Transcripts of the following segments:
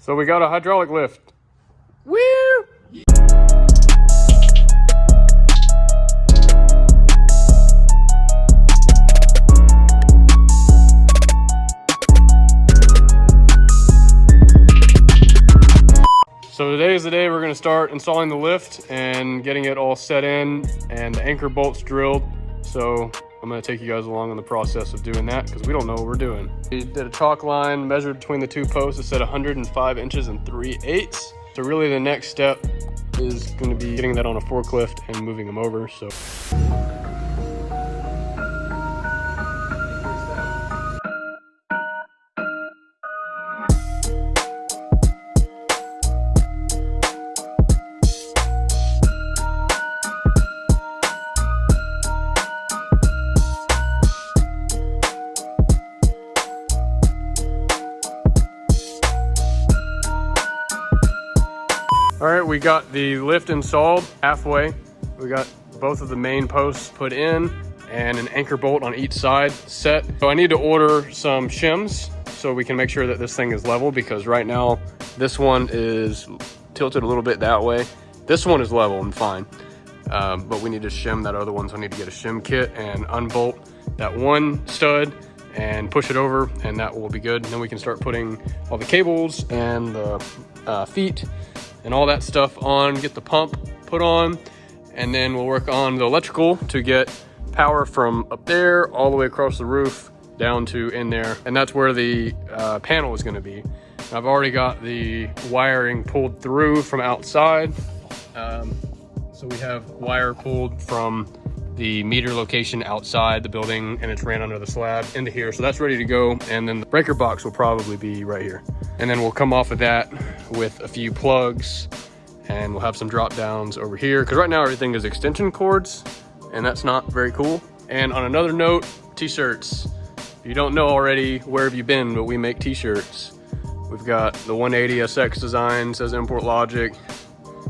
So we got a hydraulic lift. Woo! So today is the day we're going to start installing the lift and getting it all set in and the anchor bolts drilled. So I'm going to take you guys along in the process of doing that because we don't know what we're doing. We did a chalk line, measured between the two posts. It said 105 inches and 3/8. So really the next step is going to be getting that on a forklift and moving them over. So. All right, we got the lift installed halfway. We got both of the main posts put in and an anchor bolt on each side set. So I need to order some shims so we can make sure that this thing is level, because right now this one is tilted a little bit that way. This one is level and fine, but we need to shim that other one. So I need to get a shim kit and unbolt that one stud and push it over, and that will be good. And then we can start putting all the cables and the feet and all that stuff on, get the pump put on, and then we'll work on the electrical to get power from up there all the way across the roof down to in there. And that's where the panel is gonna be. I've already got the wiring pulled through from outside. So we have wire pulled from the meter location outside the building, and it's ran under the slab into here. So that's ready to go. And then the breaker box will probably be right here. And then we'll come off of that with a few plugs, and we'll have some drop downs over here. Cause right now everything is extension cords, and that's not very cool. And on another note, t-shirts. If you don't know already, where have you been? But we make t-shirts. We've got the 180 SX design, says Import Logic.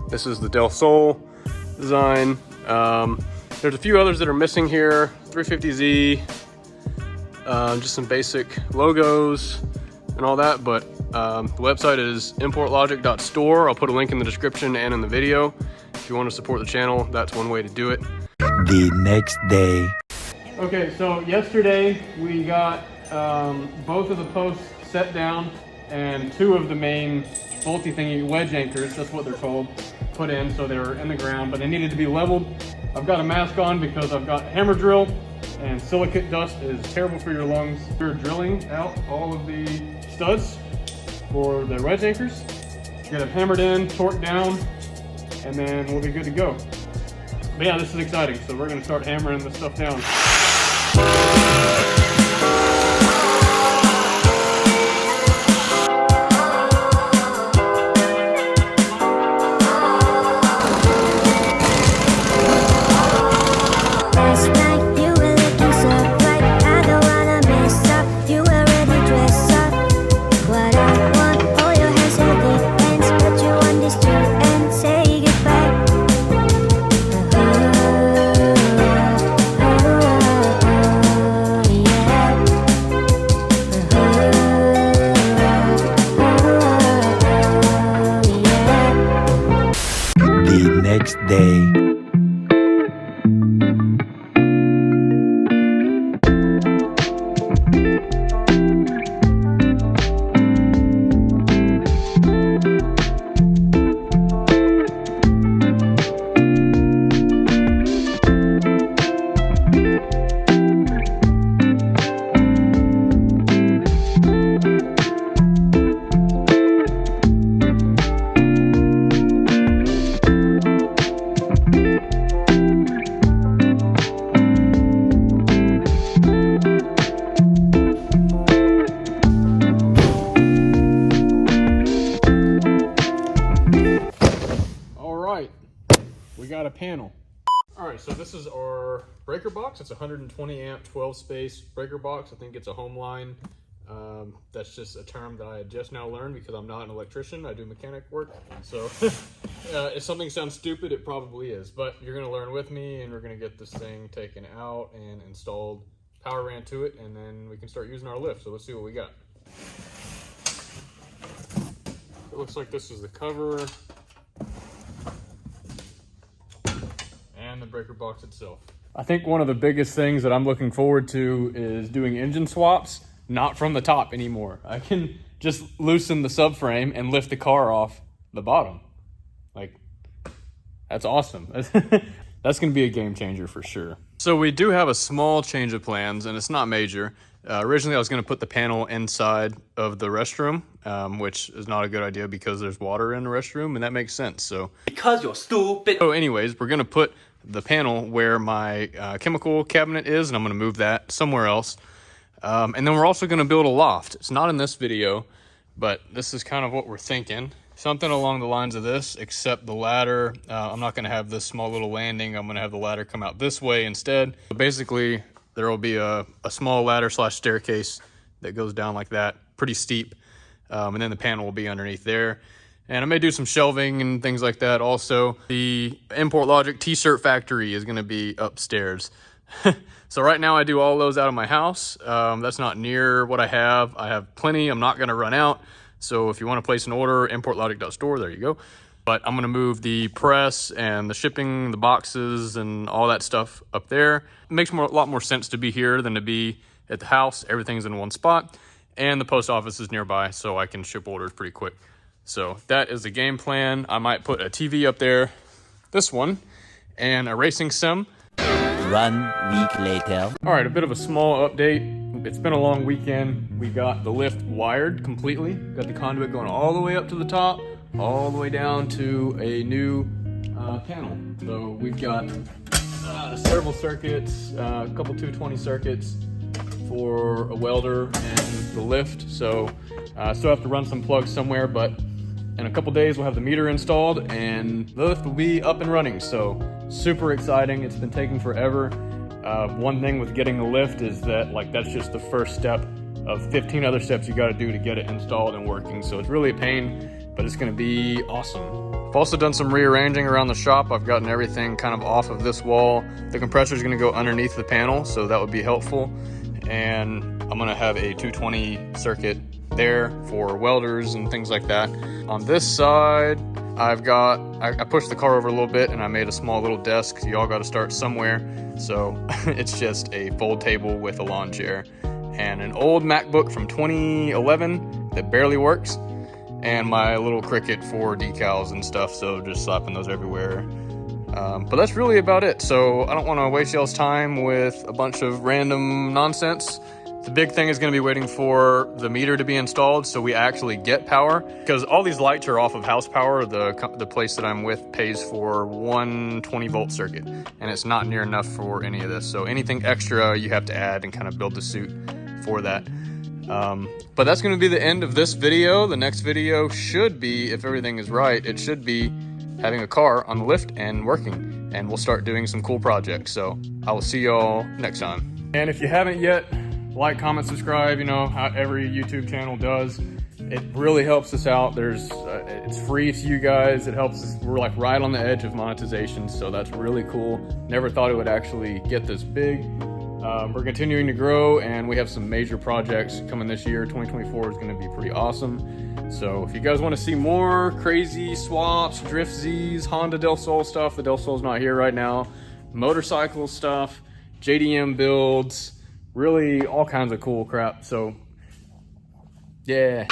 This is the Del Sol design. There's a few others that are missing here. 350Z, just some basic logos and all that, but the website is importlogic.store. I'll put a link in the description and in the video. If you want to support the channel, that's one way to do it. The next day. Okay, so yesterday we got both of the posts set down and two of the main bolty thingy wedge anchors, that's what they're called, put in. So they were in the ground, but they needed to be leveled. I've got a mask on because I've got hammer drill, and silicate dust is terrible for your lungs. We're drilling out all of the studs for the wedge anchors. Get them hammered in, torqued down, and then we'll be good to go. But yeah, this is exciting. So we're gonna start hammering this stuff down. Next day. We got a panel. All right, so this is our breaker box. It's a 120 amp, 12 space breaker box. I think it's a home line. That's just a term that I had just now learned because I'm not an electrician. I do mechanic work. So if something sounds stupid, it probably is, but you're gonna learn with me, and we're gonna get this thing taken out and installed, power ran to it, and then we can start using our lift. So let's see what we got. It looks like this is the cover and the breaker box itself. I think one of the biggest things that I'm looking forward to is doing engine swaps, not from the top anymore. I can just loosen the subframe and lift the car off the bottom. Like, that's awesome. That's gonna be a game changer for sure. So we do have a small change of plans, and it's not major. Originally I was gonna put the panel inside of the restroom, which is not a good idea because there's water in the restroom, and that makes sense. So because you're stupid. So anyways, we're gonna put the panel where my chemical cabinet is, and I'm gonna move that somewhere else. And then we're also gonna build a loft. It's not in this video, but this is kind of what we're thinking. Something along the lines of this, except the ladder. I'm not gonna have this small little landing. I'm gonna have the ladder come out this way instead. So basically, there will be a small ladder slash staircase that goes down like that, pretty steep. And then the panel will be underneath there. And I may do some shelving and things like that also. The Import Logic t-shirt factory is gonna be upstairs. So right now I do all those out of my house. That's not near what I have. I have plenty, I'm not gonna run out. So if you wanna place an order, importlogic.store, there you go. But I'm gonna move the press and the shipping, the boxes and all that stuff up there. It makes a lot more sense to be here than to be at the house. Everything's in one spot. And the post office is nearby, so I can ship orders pretty quick. So that is the game plan. I might put a TV up there, this one, and a racing sim. 1 week later. All right, a bit of a small update. It's been a long weekend. We got the lift wired completely. Got the conduit going all the way up to the top, all the way down to a new panel. So we've got several circuits, a couple 220 circuits for a welder and the lift. So I still have to run some plugs somewhere, but in a couple days we'll have the meter installed and the lift will be up and running. So super exciting. It's been taking forever. One thing with getting the lift is that that's just the first step of 15 other steps you got to do to get it installed and working. So it's really a pain, but it's going to be awesome. I've also done some rearranging around the shop. I've gotten everything kind of off of this wall. The compressor is going to go underneath the panel, so that would be helpful. And I'm going to have a 220 circuit there for welders and things like that. On this side, I pushed the car over a little bit and I made a small little desk. You all got to start somewhere. So it's just a fold table with a lawn chair and an old MacBook from 2011 that barely works, and my little Cricut for decals and stuff. So just slapping those everywhere. But that's really about it. So I don't want to waste y'all's time with a bunch of random nonsense. The big thing is going to be waiting for the meter to be installed so we actually get power, because all these lights are off of house power. The place that I'm with pays for one 20-volt circuit, and it's not near enough for any of this. So anything extra you have to add and kind of build the suit for that. But that's going to be the end of this video. The next video should be, if everything is right, it should be having a car on the lift and working, and we'll start doing some cool projects. So I will see y'all next time. And if you haven't yet, like, comment, subscribe, you know how every YouTube channel does. It really helps us out. It's free to you guys. It helps us. We're right on the edge of monetization, so that's really cool. Never thought it would actually get this big. We're continuing to grow, and we have some major projects coming this year. 2024 is going to be pretty awesome. So if you guys want to see more crazy swaps, Drift Z's, Honda Del Sol stuff, the Del Sol's not here right now, motorcycle stuff, JDM builds, really all kinds of cool crap. So yeah.